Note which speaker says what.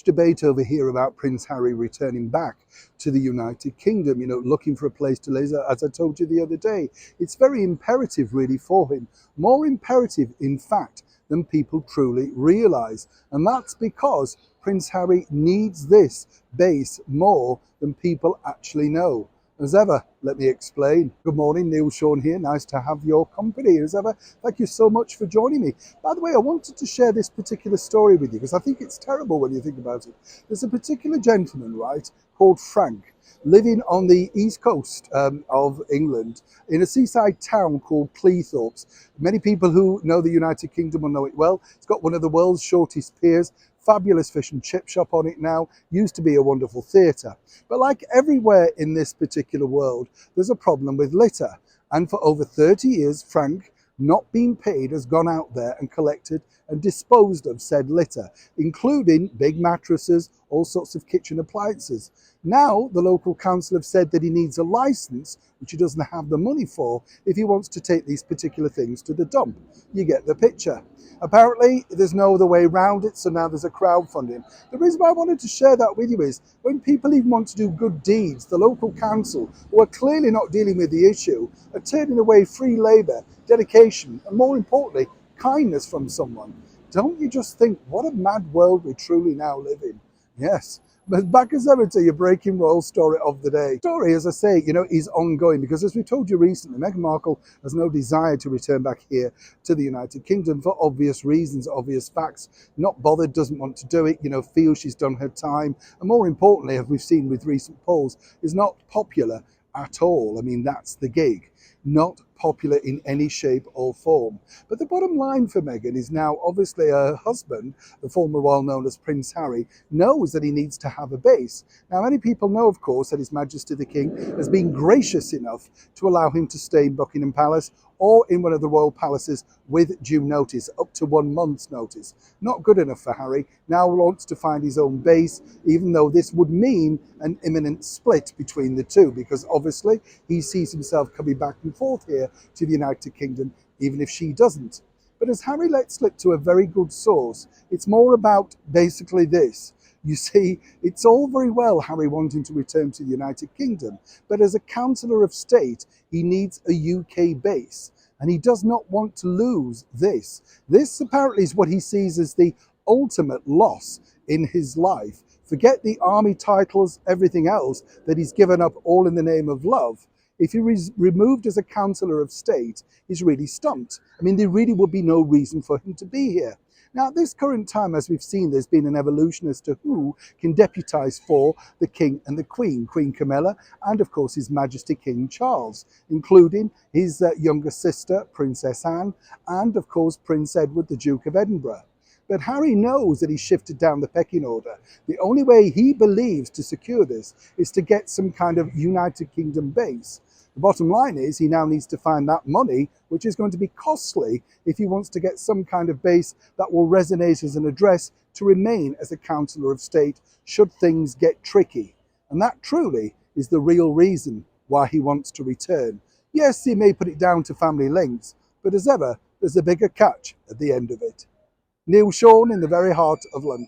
Speaker 1: Debate over here about Prince Harry returning back to the United Kingdom, looking for a place to live, as I told you the other day. It's very imperative, really, for him. More imperative, in fact, than people truly realise. And that's because Prince Harry needs this base more than people actually know. As ever, let me explain. Good morning, Neil Sean here. Nice to have your company. As ever, thank you so much for joining me. By the way, I wanted to share this particular story with you because I think it's terrible when you think about it. There's a particular gentleman, right, called Frank, living on the east coast of England in a seaside town called Cleethorpes. Many people who know the United Kingdom will know it well. It's got one of the world's shortest piers, fabulous fish and chip shop on it now, used to be a wonderful theatre. But like everywhere in this particular world, there's a problem with litter. And for over 30 years, Frank, not being paid, has gone out there and collected and disposed of said litter, including big mattresses, all sorts of kitchen appliances. Now, the local council have said that he needs a license, which he doesn't have the money for, if he wants to take these particular things to the dump. You get the picture. Apparently, there's no other way around it, so now there's a crowdfunding. The reason why I wanted to share that with you is, when people even want to do good deeds, the local council, who are clearly not dealing with the issue, are turning away free labour, dedication, and more importantly, kindness from someone. Don't you just think, what a mad world we truly now live in? Yes. But back as ever to your breaking royal story of the day. Story, as I say, is ongoing because, as we told you recently, Meghan Markle has no desire to return back here to the United Kingdom for obvious reasons, obvious facts. Not bothered, doesn't want to do it, feels she's done her time. And more importantly, as we've seen with recent polls, is not popular at all. I mean, that's the gig. Not popular in any shape or form. But the bottom line for Meghan is now, obviously, her husband, the former royal known as Prince Harry, knows that he needs to have a base. Now, many people know, of course, that His Majesty the King has been gracious enough to allow him to stay in Buckingham Palace or in one of the royal palaces with due notice, up to 1 month's notice. Not good enough for Harry. Now wants to find his own base, even though this would mean an imminent split between the two, because obviously he sees himself coming back and forth here to the United Kingdom, even if she doesn't. But as Harry let slip to a very good source, it's more about basically this. You see, it's all very well Harry wanting to return to the United Kingdom, but as a Councillor of State, he needs a UK base, and he does not want to lose this. This apparently is what he sees as the ultimate loss in his life. Forget the army titles, everything else that he's given up all in the name of love. If he was removed as a Councillor of State, he's really stumped. I mean, there really would be no reason for him to be here. Now, at this current time, as we've seen, there's been an evolution as to who can deputise for the King and the Queen, Queen Camilla, and of course His Majesty King Charles, including his younger sister, Princess Anne, and of course Prince Edward, the Duke of Edinburgh. But Harry knows that he's shifted down the pecking order. The only way he believes to secure this is to get some kind of United Kingdom base. The bottom line is he now needs to find that money, which is going to be costly if he wants to get some kind of base that will resonate as an address to remain as a Councillor of State should things get tricky. And that truly is the real reason why he wants to return. Yes, he may put it down to family links, but as ever, there's a bigger catch at the end of it. Neil Sean in the very heart of London.